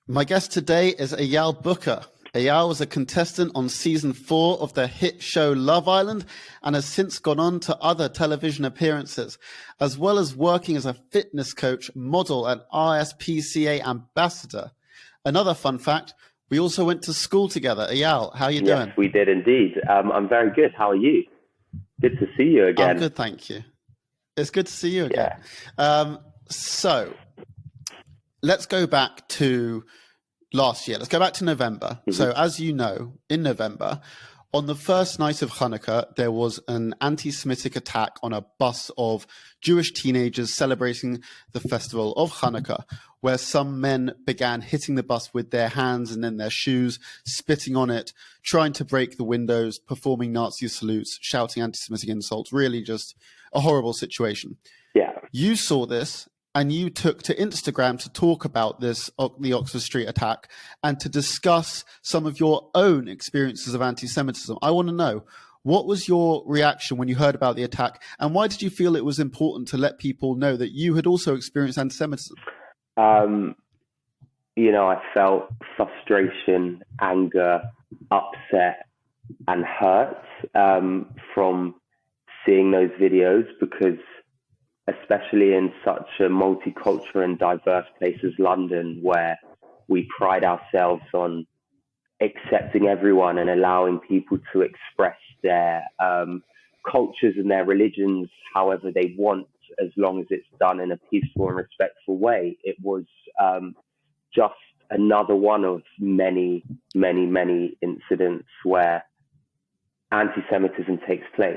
My guest today is Eyal Booker. Eyal was a contestant on season 4 of the hit show Love Island and has since gone on to other television appearances, as well as working as a fitness coach, model, and RSPCA ambassador. Another fun fact, we also went to school together. Eyal, how are you doing? Yes, we did indeed. I'm very good. How are you? Good to see you again. I'm good, thank you. It's good to see you again. Yeah. So let's go back to last year. Let's go back to November. Mm-hmm. So as you know, in November, on the first night of Hanukkah, there was an anti-Semitic attack on a bus of Jewish teenagers celebrating the festival of Hanukkah, where some men began hitting the bus with their hands and then their shoes, spitting on it, trying to break the windows, performing Nazi salutes, shouting anti-Semitic insults, really just a horrible situation. Yeah. You saw this and you took to Instagram to talk about this, the Oxford Street attack, and to discuss some of your own experiences of anti-Semitism. I want to know, what was your reaction when you heard about the attack, and why did you feel it was important to let people know that you had also experienced anti-Semitism? I felt frustration, anger, upset, and hurt from seeing those videos, because especially in such a multicultural and diverse place as London, where we pride ourselves on accepting everyone and allowing people to express their cultures and their religions however they want, as long as it's done in a peaceful and respectful way. It was just another one of many, many, many incidents where anti-Semitism takes place.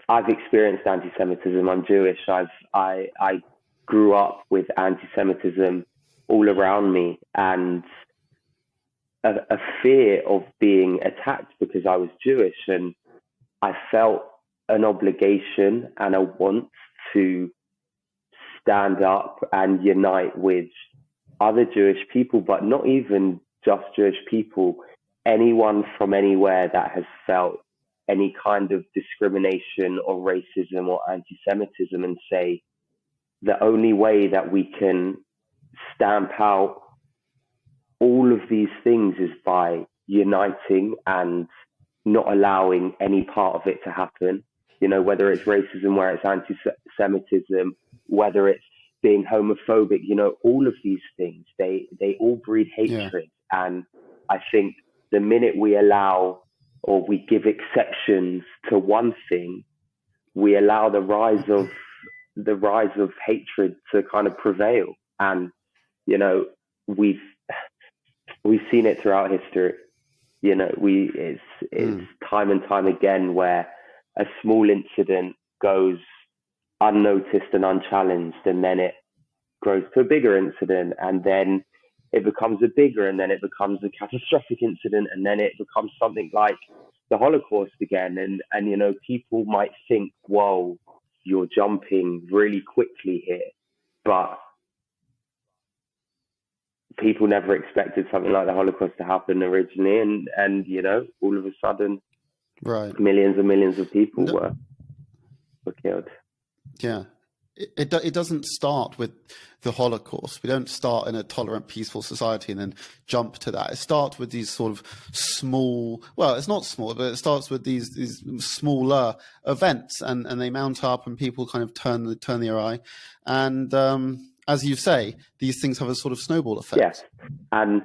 I've experienced anti-Semitism. I'm Jewish. I grew up with anti-Semitism all around me, and a fear of being attacked because I was Jewish. And I felt an obligation and a want to stand up and unite with other Jewish people, but not even just Jewish people, anyone from anywhere that has felt any kind of discrimination or racism or anti-Semitism, and say the only way that we can stamp out all of these things is by uniting and not allowing any part of it to happen. Whether it's racism, whether it's anti-Semitism, whether it's being homophobic, all of these things, they all breed hatred. Yeah. And I think the minute we allow or we give exceptions to one thing, we allow the rise of hatred to kind of prevail. And we've seen it throughout history. It's time and time again where a small incident goes unnoticed and unchallenged, and then it grows to a bigger incident, and then it becomes a bigger, and then it becomes a catastrophic incident, and then it becomes something like the Holocaust again. And people might think, whoa, you're jumping really quickly here. But people never expected something like the Holocaust to happen originally. And all of a sudden, right, millions and millions of people were killed. Yeah. It doesn't start with the Holocaust. We don't start in a tolerant, peaceful society and then jump to that. It starts with these sort of small, well, it's not small, but it starts with these smaller events, and they mount up, and people kind of turn their eye. And as you say, these things have a sort of snowball effect. Yes, and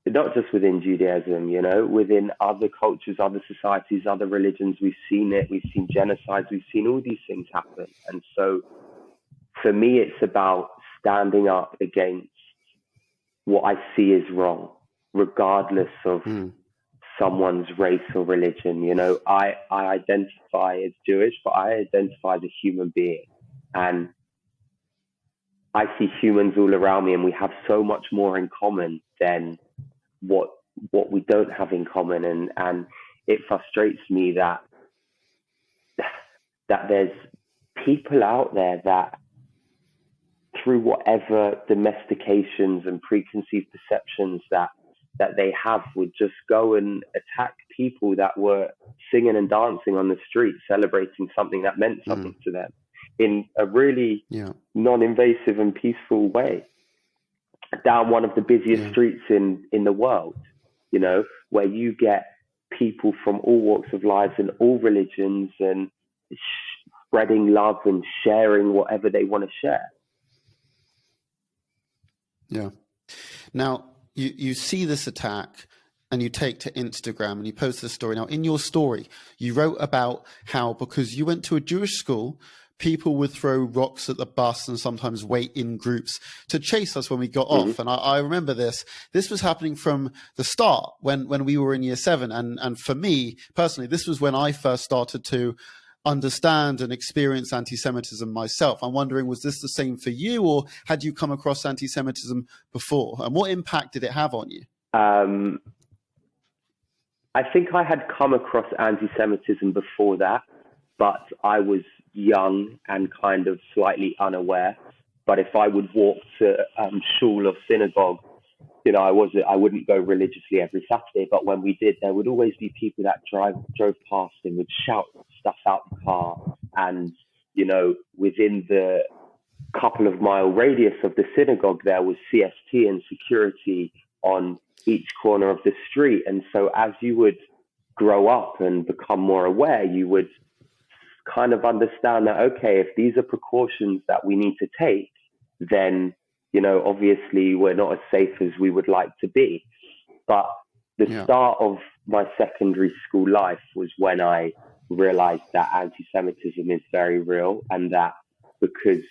not just within Judaism, within other cultures, other societies, other religions, we've seen it. We've seen genocides. We've seen all these things happen. And so for me, it's about standing up against what I see is wrong, regardless of someone's race or religion. I identify as Jewish, but I identify as a human being. And I see humans all around me, and we have so much more in common than what we don't have in common. And it frustrates me that there's people out there that, through whatever domestications and preconceived perceptions that they have, would just go and attack people that were singing and dancing on the street, celebrating something that meant something to them. in a really non-invasive and peaceful way down one of the busiest streets in the world, you know, where you get people from all walks of life and all religions and spreading love and sharing whatever they want to share. Yeah. Now, you see this attack and you take to Instagram and you post this story. Now, in your story, you wrote about how because you went to a Jewish school, people would throw rocks at the bus and sometimes wait in groups to chase us when we got off. And I remember this. This was happening from the start when we were in year 7. And for me personally, this was when I first started to understand and experience anti-Semitism myself. I'm wondering, was this the same for you, or had you come across anti-Semitism before? And what impact did it have on you? I think I had come across anti-Semitism before that, but I was young and kind of slightly unaware. But if I would walk to shul or synagogue, you know, I wouldn't go religiously every Saturday, but when we did, there would always be people that drove past and would shout stuff out the car. And, you know, within the couple of mile radius of the synagogue, there was CST and security on each corner of the street. And so as you would grow up and become more aware, you would kind of understand that, okay, if these are precautions that we need to take, then, you know, obviously we're not as safe as we would like to be. But the start of my secondary school life was when I realized that anti-Semitism is very real, and that because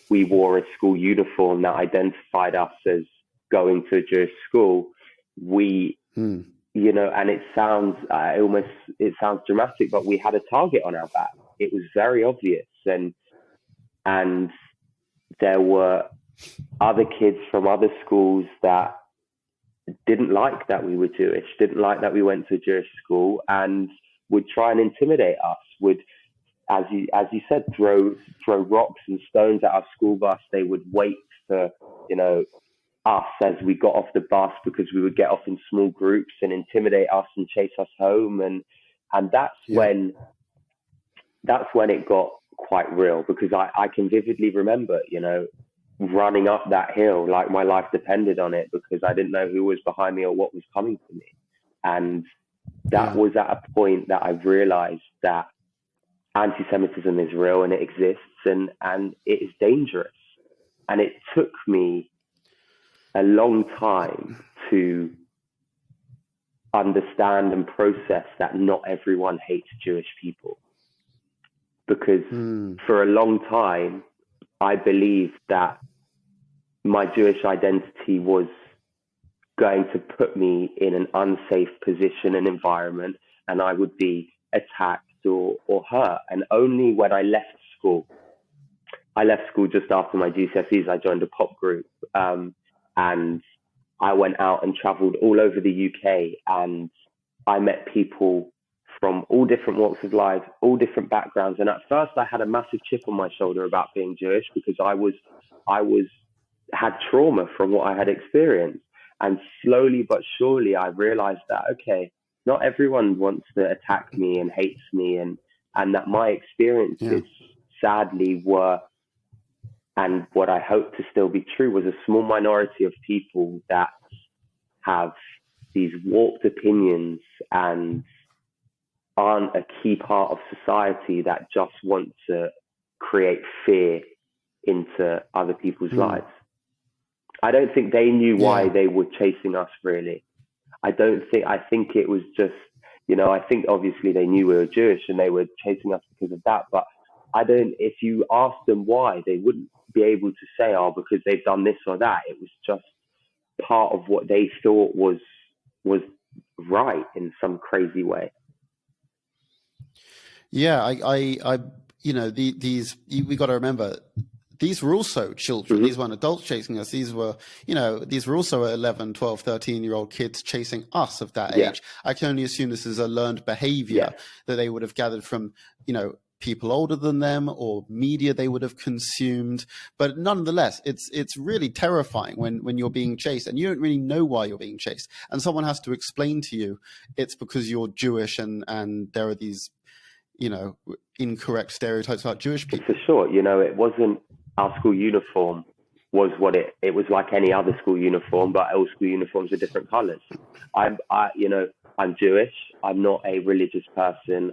we wore a school uniform that identified us as going to a Jewish school, we, you know, and it sounds dramatic, but we had a target on our back. It was very obvious. And there were other kids from other schools that didn't like that we were Jewish, didn't like that we went to a Jewish school, and would try and intimidate us, would, as you said, throw rocks and stones at our school bus. They would wait for, you know, us as we got off the bus, because we would get off in small groups and intimidate us and chase us home. And that's when it got quite real, because I can vividly remember, you know, running up that hill like my life depended on it, because I didn't know who was behind me or what was coming for me. And that was at a point that I realized that anti-Semitism is real and it exists, and it is dangerous. And it took me a long time to understand and process that not everyone hates Jewish people. Because for a long time, I believed that my Jewish identity was going to put me in an unsafe position and environment, and I would be attacked or hurt. And only when I left school just after my GCSEs, I joined a pop group, and I went out and traveled all over the UK, and I met people from all different walks of life, all different backgrounds. And at first I had a massive chip on my shoulder about being Jewish, because I had trauma from what I had experienced. And slowly but surely I realized that, okay, not everyone wants to attack me and hates me, and that my experiences sadly were, and what I hope to still be true, was a small minority of people that have these warped opinions and aren't a key part of society, that just want to create fear into other people's lives. I don't think they knew why they were chasing us, really. I think it was just, you know, I think obviously they knew we were Jewish and they were chasing us because of that. But if you ask them why, they wouldn't be able to say, oh, because they've done this or that. It was just part of what they thought was right in some crazy way. Yeah, I you know, we got to remember, these were also children. These weren't adults chasing us. These were also 11, 12, 13-year-old kids chasing us of that age. I can only assume this is a learned behavior that they would have gathered from, you know, people older than them or media they would have consumed. But nonetheless, it's really terrifying when you're being chased and you don't really know why you're being chased. And someone has to explain to you it's because you're Jewish and there are these, incorrect stereotypes about Jewish people. For sure. It wasn't our school uniform was what it was like any other school uniform, but all school uniforms are different colors. I'm Jewish. I'm not a religious person.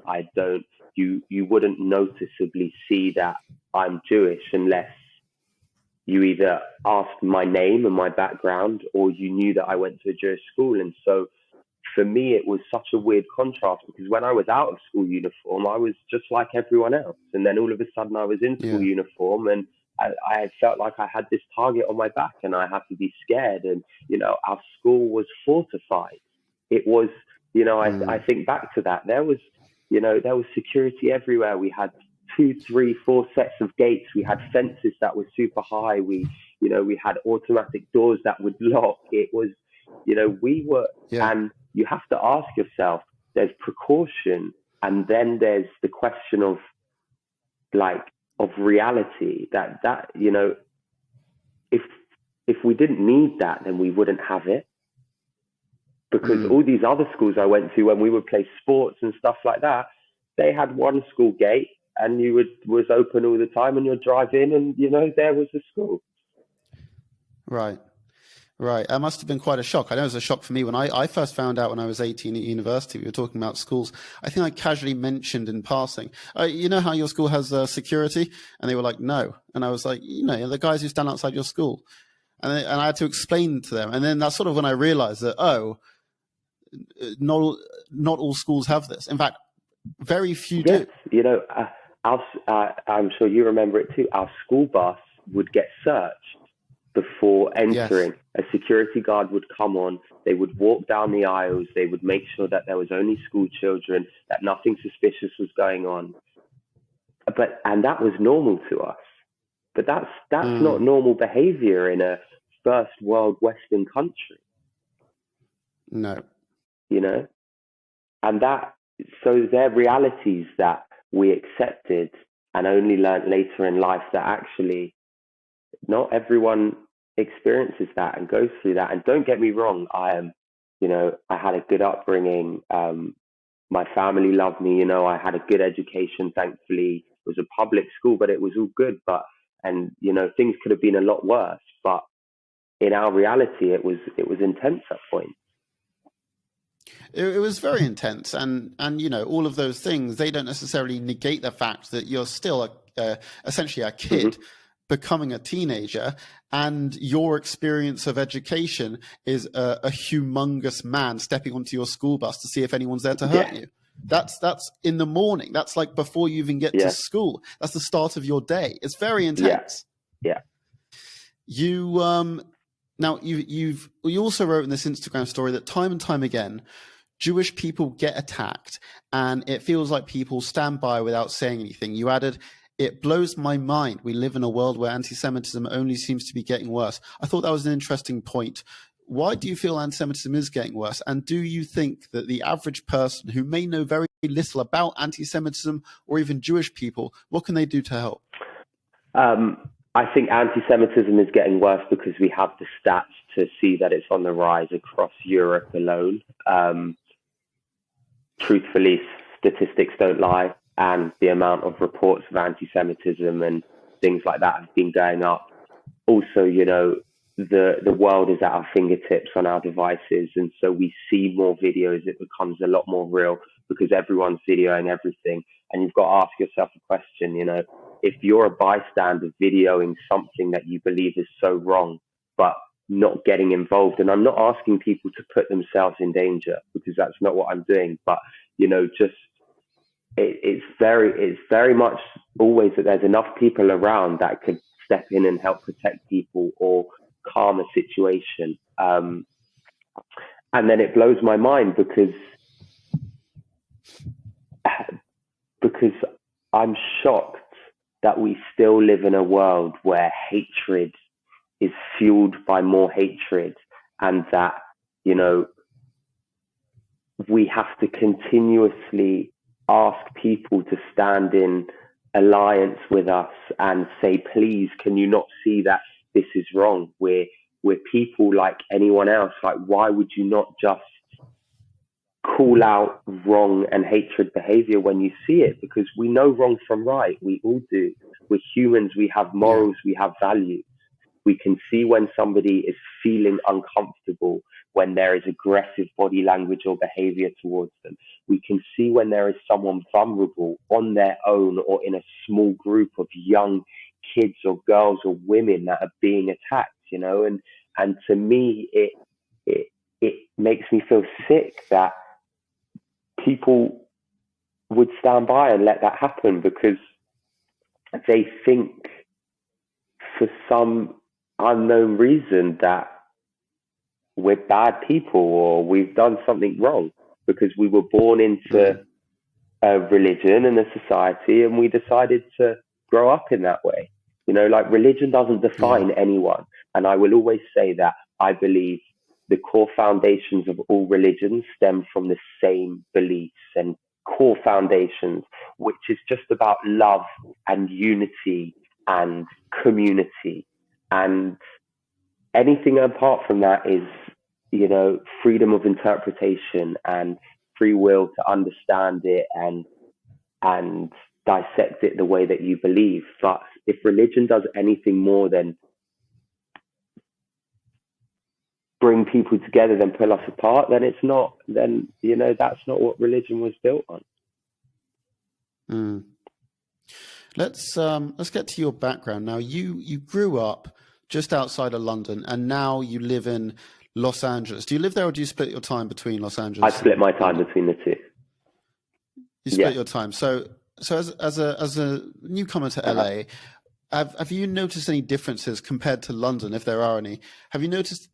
You wouldn't noticeably see that I'm Jewish unless you either asked my name and my background, or you knew that I went to a Jewish school. And so for me, it was such a weird contrast, because when I was out of school uniform, I was just like everyone else. And then all of a sudden I was in school uniform, and I felt like I had this target on my back and I had to be scared. And, our school was fortified. It was, I think back to that. There was security everywhere. We had 2, 3, 4 sets of gates. We had fences that were super high. We had automatic doors that would lock. It was, and you have to ask yourself, there's precaution, and then there's the question of reality, that if we didn't need that, then we wouldn't have it. Because all these other schools I went to, when we would play sports and stuff like that, they had one school gate, and was open all the time, and you'd drive in and, there was the school. Right. That must have been quite a shock. I know it was a shock for me when I first found out when I was 18 at university. We were talking about schools. I think I casually mentioned in passing, you know how your school has security? And they were like, no. And I was like, the guys who stand outside your school. And I had to explain to them. And then that's sort of when I realized that, not all schools have this. In fact, very few do. I'm sure you remember it too. Our school bus would get searched before entering. Yes. A security guard would come on. They would walk down the aisles. They would make sure that there was only school children, that nothing suspicious was going on. And that was normal to us. But that's not normal behavior in a first world Western country. No. And so they're realities that we accepted and only learned later in life, that actually not everyone experiences that and goes through that. And don't get me wrong, I had a good upbringing. My family loved me. I had a good education, thankfully. It was a public school, but it was all good. Things could have been a lot worse. But in our reality, it was intense at points. It was very intense, and all of those things, they don't necessarily negate the fact that you're still essentially a kid becoming a teenager, and your experience of education is a humongous man stepping onto your school bus to see if anyone's there to hurt you. That's in the morning. That's like before you even get to school. That's the start of your day. It's very intense. Yeah. You now you also wrote in this Instagram story that time and time again, Jewish people get attacked, and it feels like people stand by without saying anything. You added, "It blows my mind. We live in a world where anti-Semitism only seems to be getting worse." I thought that was an interesting point. Why do you feel anti-Semitism is getting worse? And do you think that the average person who may know very little about anti-Semitism or even Jewish people, what can they do to help? I think anti-Semitism is getting worse because we have the stats to see that it's on the rise across Europe alone. Truthfully, statistics don't lie, and the amount of reports of anti-Semitism and things like that have been going up. Also, the world is at our fingertips on our devices, and so we see more videos. It becomes a lot more real because everyone's videoing everything, and you've got to ask yourself a question. If you're a bystander videoing something that you believe is so wrong, but not getting involved, and I'm not asking people to put themselves in danger, because that's not what I'm doing, but it's very much always that there's enough people around that could step in and help protect people or calm a situation. And then it blows my mind because I'm shocked that we still live in a world where hatred is fueled by more hatred, and that, we have to continuously ask people to stand in alliance with us and say, please, can you not see that this is wrong? We're people like anyone else. Like, why would you not just call out wrong and hatred behavior when you see it, because we know wrong from right. We all do. We're humans. We have morals. We have values. We can see when somebody is feeling uncomfortable, when there is aggressive body language or behavior towards them. We can see when there is someone vulnerable on their own or in a small group of young kids or girls or women that are being attacked, and to me, it makes me feel sick that people would stand by and let that happen, because they think for some unknown reason that we're bad people or we've done something wrong because we were born into a religion and a society and we decided to grow up in that way. Like, religion doesn't define anyone. And I will always say that I believe the core foundations of all religions stem from the same beliefs and core foundations, which is just about love and unity and community. And anything apart from that is, freedom of interpretation and free will to understand it and dissect it the way that you believe. But if religion does anything more than bring people together than pull us apart, then that's not what religion was built on. Let's get to your background now. You grew up just outside of London, and now you live in Los Angeles. Do you live there, or do you split your time between Los Angeles? I split my time between the two. You split your time. So as a newcomer to LA, have you noticed any differences compared to London, if there are any? Have you noticed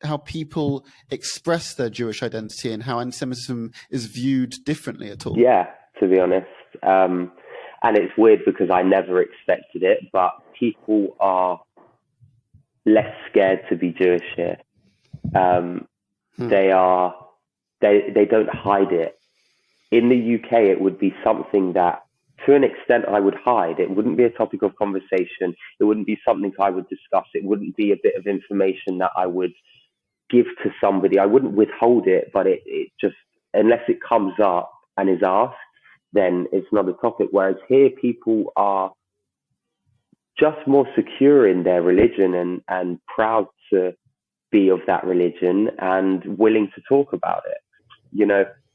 how people express their Jewish identity and how anti-Semitism is viewed differently at all? Yeah, to be honest. And it's weird because I never expected it, but people are less scared to be Jewish here. They don't hide it. In the UK, it would be something that, to an extent, I would hide. It wouldn't be a topic of conversation. It wouldn't be something I would discuss. It wouldn't be a bit of information that I would give to somebody. I wouldn't withhold it, but it just, unless it comes up and is asked, then it's not a topic. Whereas here, people are just more secure in their religion and proud to be of that religion and willing to talk about it.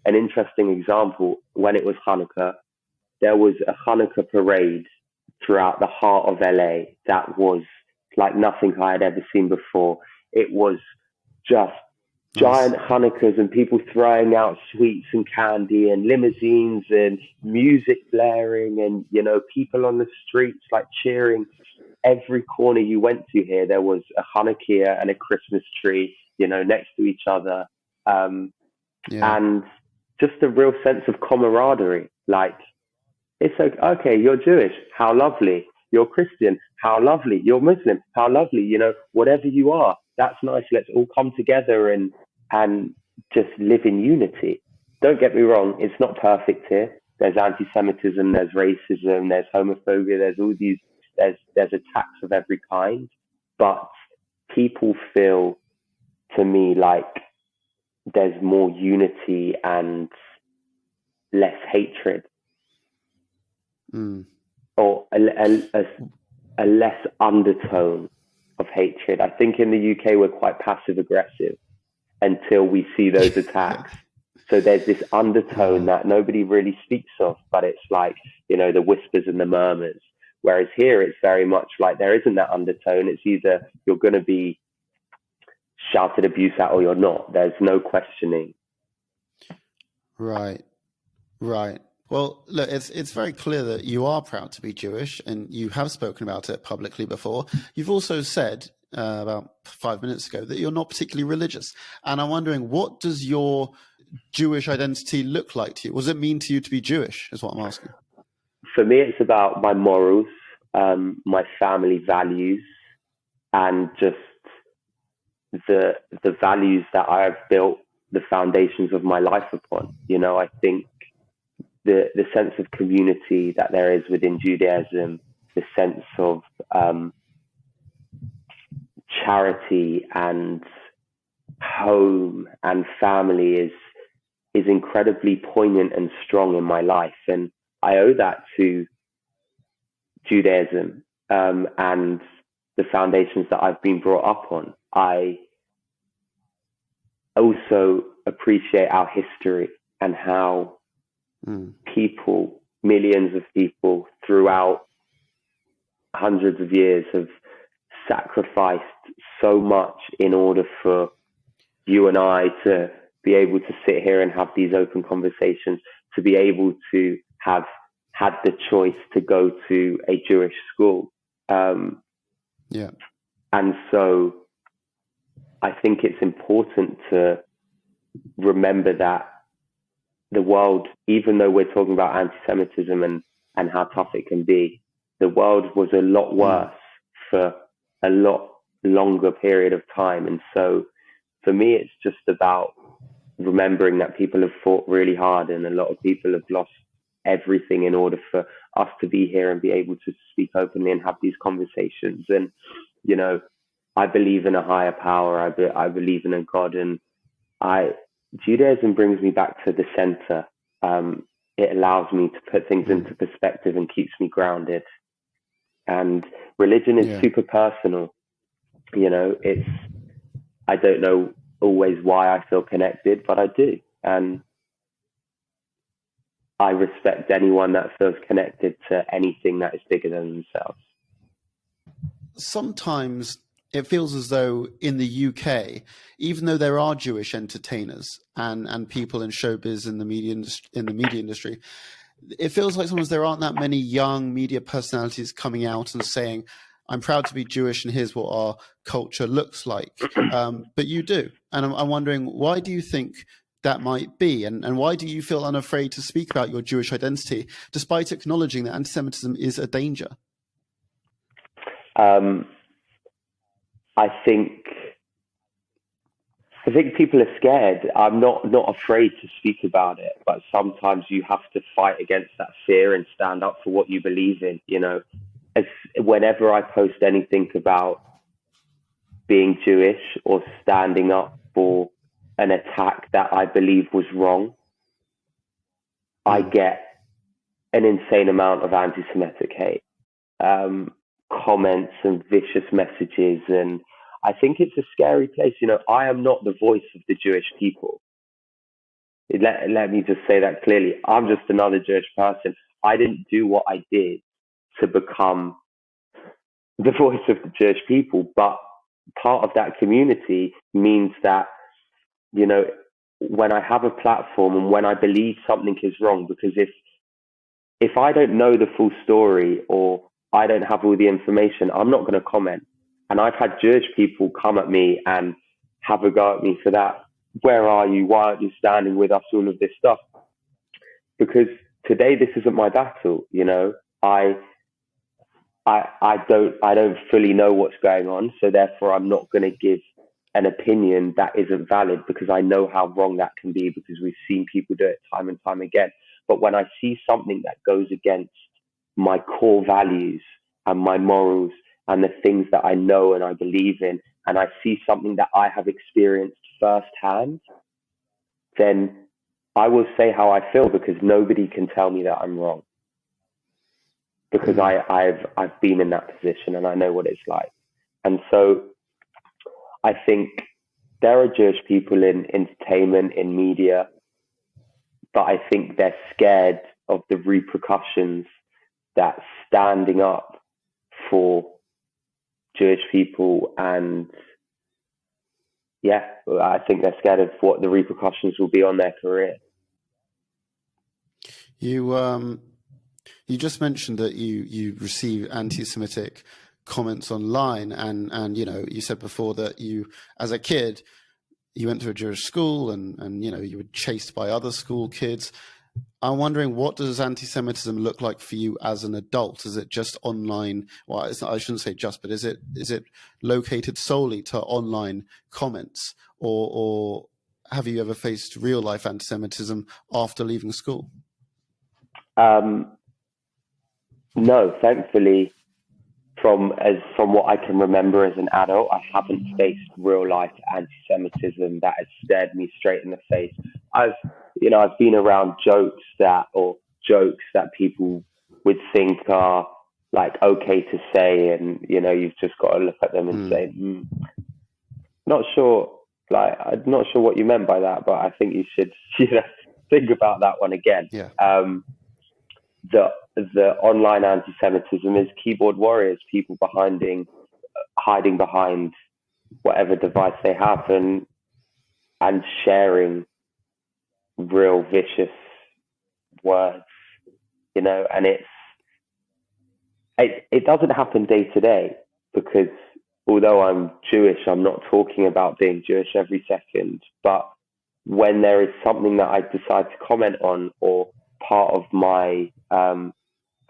An interesting example, when it was Hanukkah, there was a Hanukkah parade throughout the heart of LA that was like nothing I had ever seen before. It was just giant Hanukkahs and people throwing out sweets and candy and limousines and music blaring and, people on the streets like cheering. Every corner you went to here, there was a Hanukkah and a Christmas tree, next to each other. And just a real sense of camaraderie. Like, it's like, okay, you're Jewish, how lovely. You're Christian, how lovely. You're Muslim, how lovely. Whatever you are, that's nice. Let's all come together and just live in unity. Don't get me wrong, it's not perfect here. There's anti-Semitism, there's racism, there's homophobia, there's all these, there's attacks of every kind. But people feel, to me, like there's more unity and less hatred. Or a less undertone of hatred. I think in the UK we're quite passive aggressive until we see those attacks. So there's this undertone that nobody really speaks of, but it's like, the whispers and the murmurs. Whereas here it's very much like there isn't that undertone. It's either you're going to be shouted abuse at or you're not. There's no questioning. Right. Well, look, it's very clear that you are proud to be Jewish, and you have spoken about it publicly before. You've also said about 5 minutes ago that you're not particularly religious. And I'm wondering, what does your Jewish identity look like to you? What does it mean to you to be Jewish, is what I'm asking. For me, it's about my morals, my family values, and just the values that I have built the foundations of my life upon. I think the sense of community that there is within Judaism, the sense of charity and home and family is incredibly poignant and strong in my life. And I owe that to Judaism, and the foundations that I've been brought up on. I also appreciate our history and how people, millions of people throughout hundreds of years, have sacrificed so much in order for you and I to be able to sit here and have these open conversations, to be able to have had the choice to go to a Jewish school. And so I think it's important to remember that the world, even though we're talking about anti-Semitism and how tough it can be, the world was a lot worse for a lot longer period of time. And so for me, it's just about remembering that people have fought really hard, and a lot of people have lost everything in order for us to be here and be able to speak openly and have these conversations. And, you know, I believe in a higher power. I believe in a God, and Judaism brings me back to the center. It allows me to put things into perspective and keeps me grounded. And religion is super personal. You know, I don't know always why I feel connected, but I do. And I respect anyone that feels connected to anything that is bigger than themselves. Sometimes it feels as though in the UK, even though there are Jewish entertainers and people in showbiz in the media industry, it feels like sometimes there aren't that many young media personalities coming out and saying, I'm proud to be Jewish and here's what our culture looks like. But you do. And I'm wondering, why do you think that might be? And why do you feel unafraid to speak about your Jewish identity, despite acknowledging that anti-Semitism is a danger? I think people are scared. I'm not afraid to speak about it, but sometimes you have to fight against that fear and stand up for what you believe in. You know, whenever I post anything about being Jewish or standing up for an attack that I believe was wrong, I get an insane amount of anti-Semitic hate, comments and vicious messages. And I think it's a scary place. You know, I am not the voice of the Jewish people. Let me just say that clearly. I'm just another Jewish person. I didn't do what I did to become the voice of the Jewish people, but part of that community means that, you know, when I have a platform and when I believe something is wrong, because if I don't know the full story or I don't have all the information, I'm not going to comment. And I've had Jewish people come at me and have a go at me for that. Where are you? Why aren't you standing with us? All of this stuff. Because today, this isn't my battle. You know, I don't fully know what's going on. So therefore, I'm not going to give an opinion that isn't valid, because I know how wrong that can be, because we've seen people do it time and time again. But when I see something that goes against my core values and my morals and the things that I know and I believe in, and I see something that I have experienced firsthand, then I will say how I feel, because nobody can tell me that I'm wrong, because I've been in that position and I know what it's like. And so I think there are Jewish people in entertainment, in media, but I think they're scared of the repercussions that standing up for Jewish people, and I think they're scared of what the repercussions will be on their career. You just mentioned that you receive anti-Semitic comments online, and you know, you said before that you, as a kid, you went to a Jewish school and you know, you were chased by other school kids. I'm wondering, what does anti-Semitism look like for you as an adult? Is it just online? Well, it's not, I shouldn't say just, but is it located solely to online comments, or have you ever faced real life anti-Semitism after leaving school? No, thankfully, from what I can remember as an adult, I haven't faced real life anti-Semitism that has stared me straight in the face. I've been around jokes that people would think are like okay to say, and you've just got to look at them and say, not sure. Like, I'm not sure what you meant by that, but I think you should think about that one again. Yeah. The online anti-Semitism is keyboard warriors, people hiding behind whatever device they have and sharing real vicious words, and it doesn't happen day to day, because although I'm Jewish, I'm not talking about being Jewish every second. But when there is something that I decide to comment on, or part of my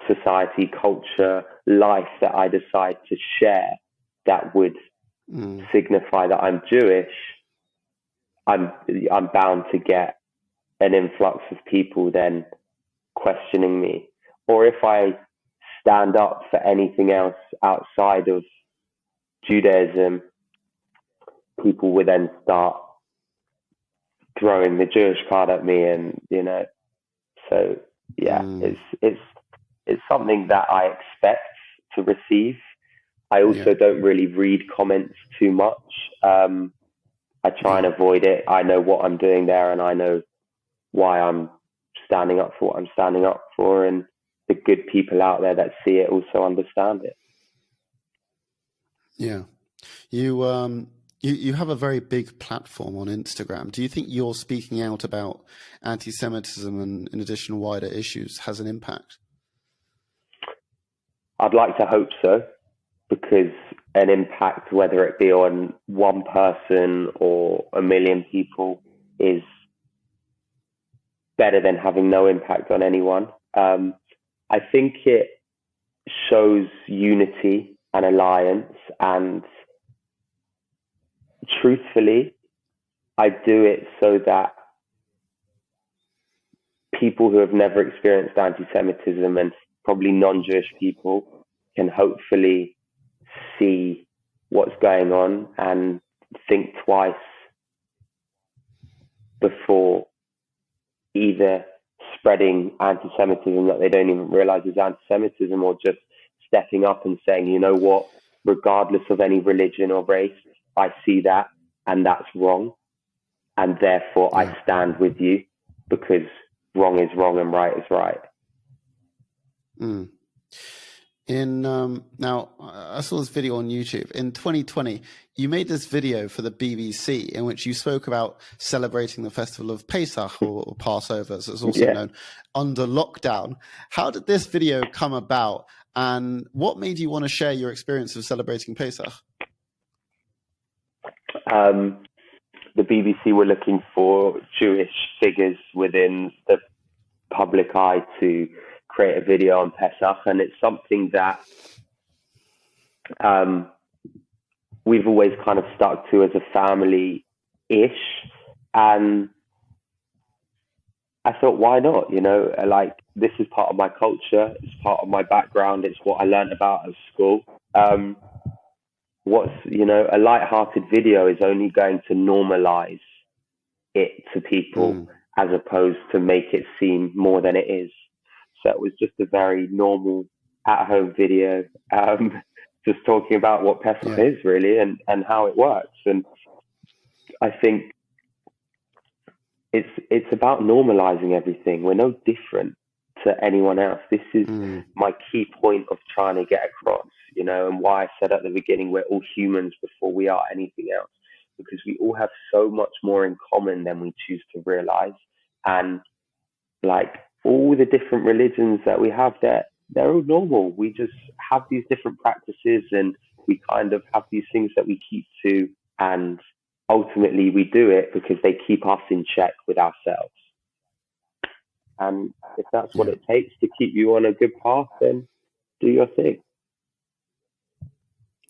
society, culture, life that I decide to share that would signify that I'm Jewish, I'm bound to get an influx of people then questioning me. Or if I stand up for anything else outside of Judaism, people would then start throwing the Jewish card at me, and so it's something that I expect to receive. I also don't really read comments too much. I try and avoid it. I know what I'm doing there, and I know why I'm standing up for what I'm standing up for, and the good people out there that see it also understand it. Yeah. You have a very big platform on Instagram. Do you think you're speaking out about anti-Semitism and, in addition, wider issues has an impact? I'd like to hope so, because an impact, whether it be on one person or a million people, is better than having no impact on anyone. I think it shows unity and alliance, and truthfully, I do it so that people who have never experienced anti-Semitism, and probably non-Jewish people, can hopefully see what's going on and think twice before either spreading anti-Semitism that they don't even realize is anti-Semitism, or just stepping up and saying, you know what, regardless of any religion or race, I see that, and that's wrong, and therefore I stand with you, because wrong is wrong and right is right. Now, I saw this video on YouTube. In 2020, you made this video for the BBC in which you spoke about celebrating the festival of Pesach, or Passover, as it's also known, under lockdown. How did this video come about, and what made you want to share your experience of celebrating Pesach? The BBC were looking for Jewish figures within the public eye to create a video on Pesach, and it's something that we've always kind of stuck to as a family-ish, and I thought, why not? Like, this is part of my culture, it's part of my background, it's what I learned about at school. A light-hearted video is only going to normalize it to people as opposed to make it seem more than it is. So it was just a very normal at-home video, just talking about what Pesach is really, and how it works. And I think it's about normalizing everything. We're no different to anyone else. This is my key point of trying to get across, and why I said at the beginning, we're all humans before we are anything else, because we all have so much more in common than we choose to realize. And like, all the different religions that we have, they're all normal. We just have these different practices, and we kind of have these things that we keep to, and ultimately we do it because they keep us in check with ourselves. And if that's what it takes to keep you on a good path, then do your thing.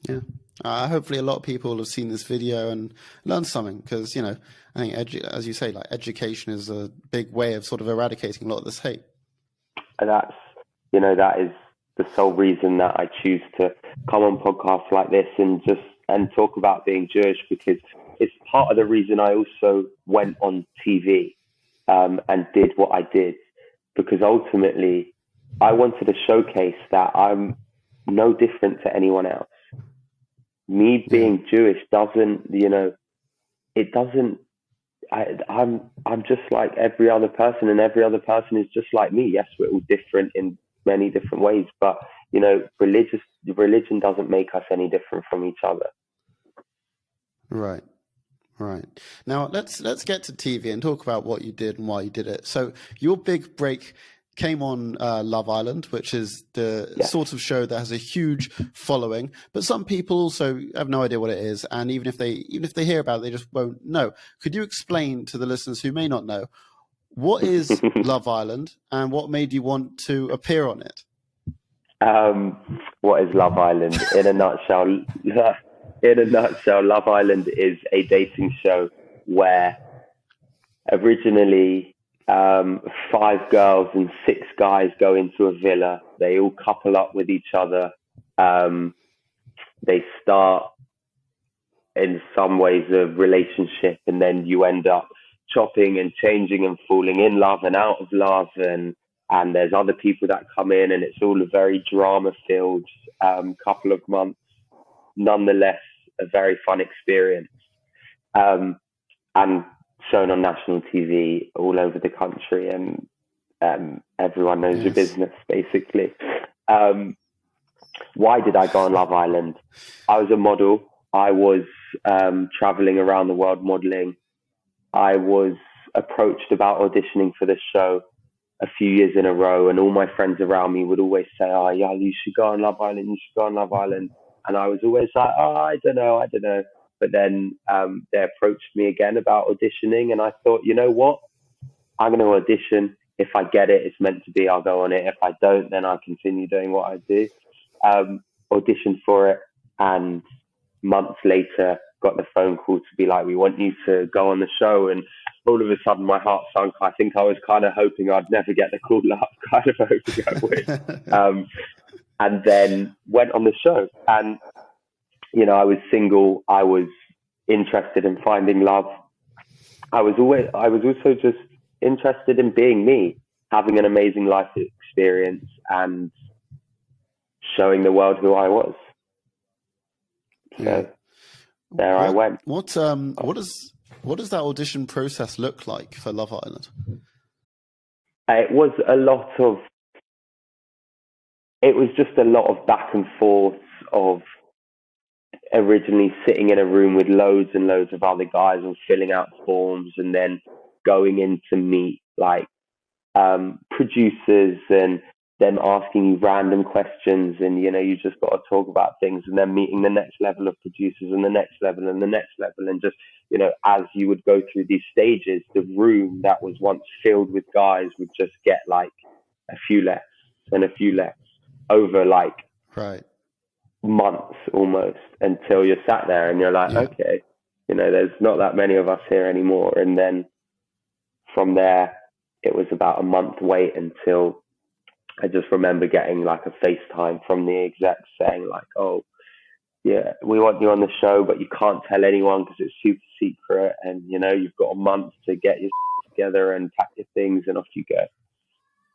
Yeah. Hopefully a lot of people have seen this video and learned something, because, I think, as you say, like, education is a big way of sort of eradicating a lot of this hate. And that is the sole reason that I choose to come on podcasts like this and talk about being Jewish, because it's part of the reason I also went on TV. and did what I did, because ultimately I wanted to showcase that I'm no different to anyone else. Me being Jewish doesn't, it doesn't. I'm just like every other person, and every other person is just like me. Yes, we're all different in many different ways, but religion doesn't make us any different from each other. Right. Now let's get to TV and talk about what you did and why you did it. So your big break came on Love Island, which is the sort of show that has a huge following, but some people also have no idea what it is, and even if they hear about it, they just won't know. Could you explain to the listeners who may not know, what is Love Island and what made you want to appear on it? What is Love Island? In a nutshell, Love Island is a dating show where originally 5 girls and 6 guys go into a villa. They all couple up with each other. They start in some ways a relationship, and then you end up chopping and changing and falling in love and out of love, and there's other people that come in, and it's all a very drama-filled couple of months. Nonetheless, a very fun experience, and shown on national TV all over the country, and everyone knows your business, basically. Why did I go on Love Island? I was a model. I was traveling around the world modeling. I was approached about auditioning for this show a few years in a row, and all my friends around me would always say, "Oh, yeah, you should go on Love Island. You should go on Love Island." And I was always like, "Oh, I don't know." But then they approached me again about auditioning, and I thought, you know what? I'm going to audition. If I get it, it's meant to be. I'll go on it. If I don't, then I'll continue doing what I do. Auditioned for it, and months later, got the phone call to be like, "We want you to go on the show." And all of a sudden, my heart sunk. I think I was kind of hoping I'd never get the call up, kind of hoping I would. And then went on the show, and I was single. I was interested in finding love. I was also just interested in being me, having an amazing life experience, and showing the world who I was. So there I went. What does that audition process look like for Love Island? It was just a lot of back and forth of originally sitting in a room with loads and loads of other guys and filling out forms, and then going in to meet producers, and them asking you random questions, and you just got to talk about things, and then meeting the next level of producers and the next level and the next level, and just as you would go through these stages, the room that was once filled with guys would just get like a few less and a few less over months almost, until you're sat there and you're like, okay, there's not that many of us here anymore. And then from there, it was about a month wait until I just remember getting like a FaceTime from the execs saying like, "Oh, yeah, we want you on the show, but you can't tell anyone because it's super secret, and you've got a month to get your together and pack your things, and off you go."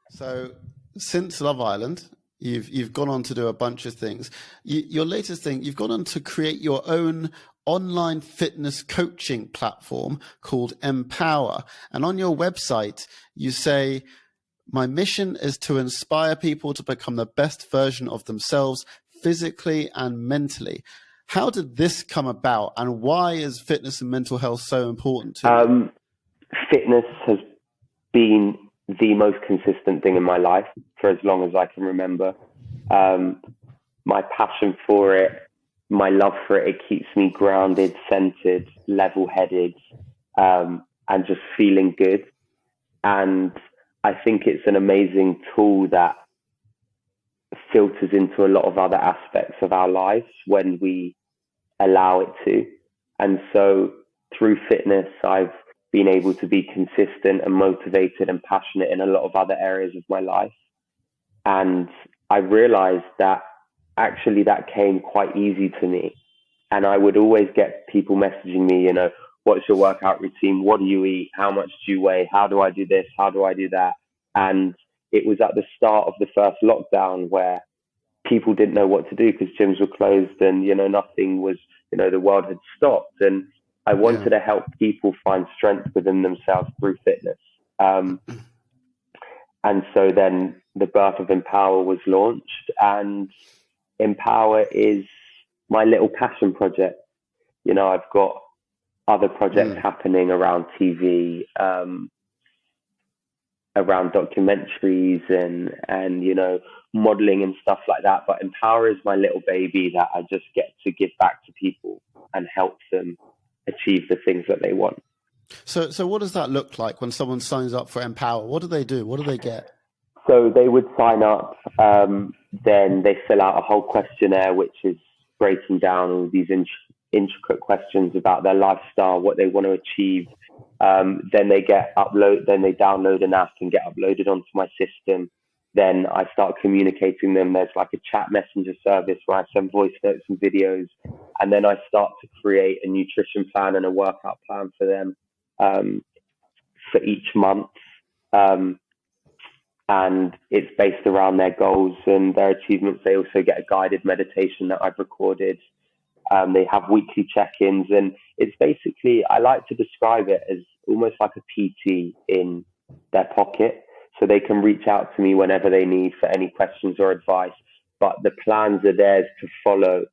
So since Love Island, you've gone on to do a bunch of things. Your latest thing, you've gone on to create your own online fitness coaching platform called Empower. And on your website, you say, "My mission is to inspire people to become the best version of themselves, physically and mentally." How did this come about, and why is fitness and mental health so important to you? Fitness has been the most consistent thing in my life for as long as I can remember. My passion for it, my love for it, it keeps me grounded, centered, level-headed, and just feeling good. And I think it's an amazing tool that filters into a lot of other aspects of our lives when we allow it to. And so through fitness, I've been able to be consistent and motivated and passionate in a lot of other areas of my life. And I realized that actually that came quite easy to me. And I would always get people messaging me, what's your workout routine? What do you eat? How much do you weigh? How do I do this? How do I do that? And it was at the start of the first lockdown where people didn't know what to do because gyms were closed and, nothing was, the world had stopped. And I wanted to help people find strength within themselves through fitness. And so then the birth of Empower was launched, and Empower is my little passion project. I've got other projects happening around TV, around documentaries and modeling and stuff like that. But Empower is my little baby that I just get to give back to people and help them achieve the things that they want. So what does that look like when someone signs up for Empower? What do they do? What do they get? So they would sign up, then they fill out a whole questionnaire, which is breaking down all these intricate questions about their lifestyle, what they want to achieve. Then they download an app and get uploaded onto my system. Then I start communicating them. There's like a chat messenger service where I send voice notes and videos. And then I start to create a nutrition plan and a workout plan for them for each month. And it's based around their goals and their achievements. They also get a guided meditation that I've recorded. They have weekly check-ins, and it's basically, I like to describe it as almost like a PT in their pocket. So they can reach out to me whenever they need for any questions or advice, but the plans are theirs to follow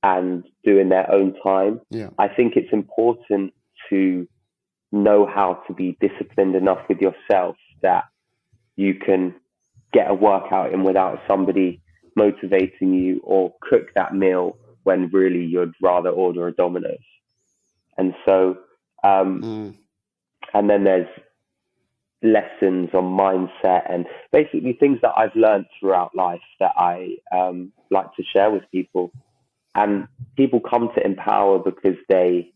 and do in their own time. Yeah. I think it's important to know how to be disciplined enough with yourself that you can get a workout in without somebody motivating you or cook that meal when really you'd rather order a Domino's. And so, and then there's lessons on mindset and basically things that I've learned throughout life that I like to share with people. And people come to Empower because they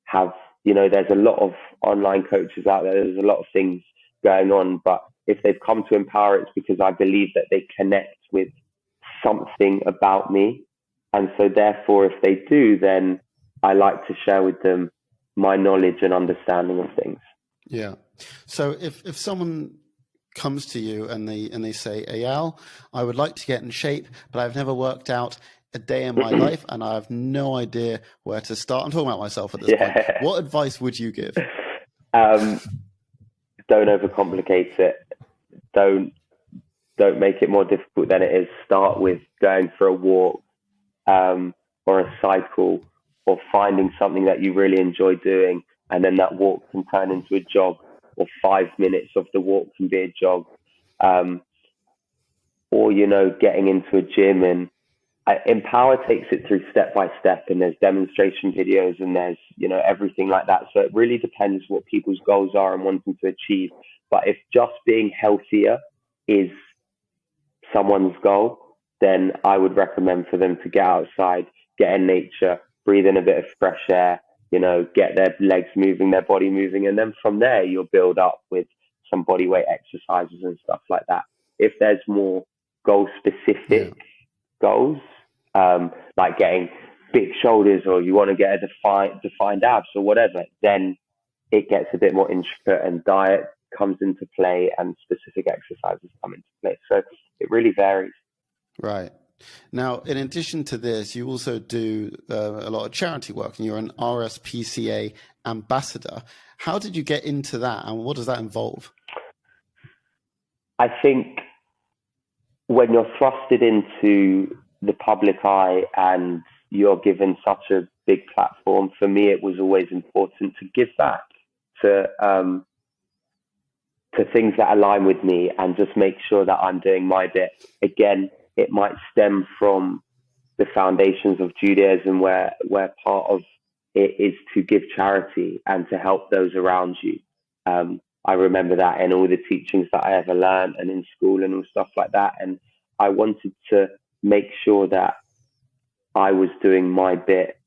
have, there's a lot of online coaches out there. There's a lot of things going on, but if they've come to Empower, it's because I believe that they connect with something about me. And so therefore, if they do, then I like to share with them my knowledge and understanding of things. Yeah. So if someone comes to you and they say, Eyal, I would like to get in shape, but I've never worked out a day in my life and I have no idea where to start. I'm talking about myself at this point. What advice would you give? Don't overcomplicate it. Don't make it more difficult than it is. Start with going for a walk or a cycle, or finding something that you really enjoy doing, and then that walk can turn into a jog, or 5 minutes of the walk can be a jog, or getting into a gym. And Empower takes it through step by step, and there's demonstration videos and there's everything like that. So it really depends what people's goals are and wanting to achieve. But if just being healthier is someone's goal, then I would recommend for them to get outside, get in nature, breathe in a bit of fresh air, get their legs moving, their body moving. And then from there, you'll build up with some body weight exercises and stuff like that. If there's more goal specific goals, like getting big shoulders, or you want to get a defined abs or whatever, then it gets a bit more intricate and diet comes into play and specific exercises come into play. So it really varies. Right. Now, in addition to this, you also do a lot of charity work, and you're an RSPCA ambassador. How did you get into that, and what does that involve? I think when you're thrusted into the public eye and you're given such a big platform, for me, it was always important to give back to things that align with me and just make sure that I'm doing my bit. Again, it might stem from the foundations of Judaism, where part of it is to give charity and to help those around you. I remember that in all the teachings that I ever learned and in school and all stuff like that. And I wanted to make sure that I was doing my bit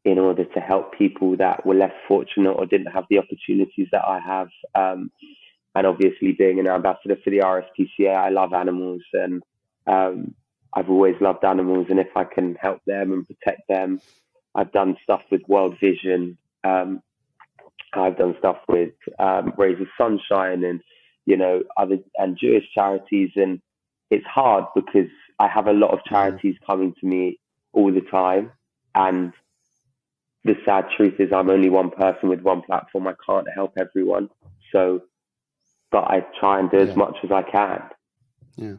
in order to help people that were less fortunate or didn't have the opportunities that I have. And obviously, being an ambassador for the RSPCA, I love animals, and I've always loved animals. And if I can help them and protect them, I've done stuff with World Vision I've done stuff with Rays of Sunshine and, other and Jewish charities. And it's hard because I have a lot of charities coming to me all the time. And the sad truth is I'm only one person with one platform. I can't help everyone. So, but I try and do as much as I can. Yeah,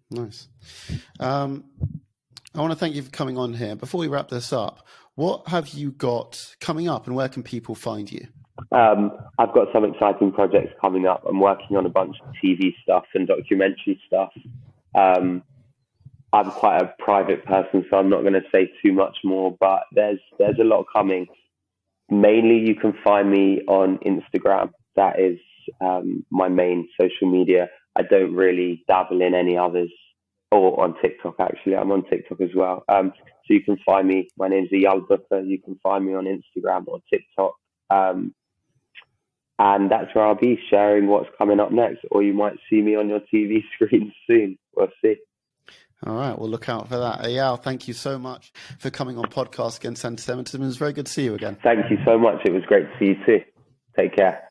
nice. I want to thank you for coming on here. Before we wrap this up, what have you got coming up and where can people find you? I've got some exciting projects coming up. I'm working on a bunch of TV stuff and documentary stuff. I'm quite a private person, so I'm not going to say too much more, but there's a lot coming. Mainly you can find me on Instagram. That is my main social media. I don't really dabble in any others, or on TikTok, actually. I'm on TikTok as well. So you can find me. My name's Eyal. You can find me on Instagram or TikTok. And that's where I'll be sharing what's coming up next. Or you might see me on your TV screen soon. We'll see. All right, we'll look out for that. Eyal, thank you so much for coming on Podcast Against Antisemitism. It was very good to see you again. Thank you so much. It was great to see you too. Take care.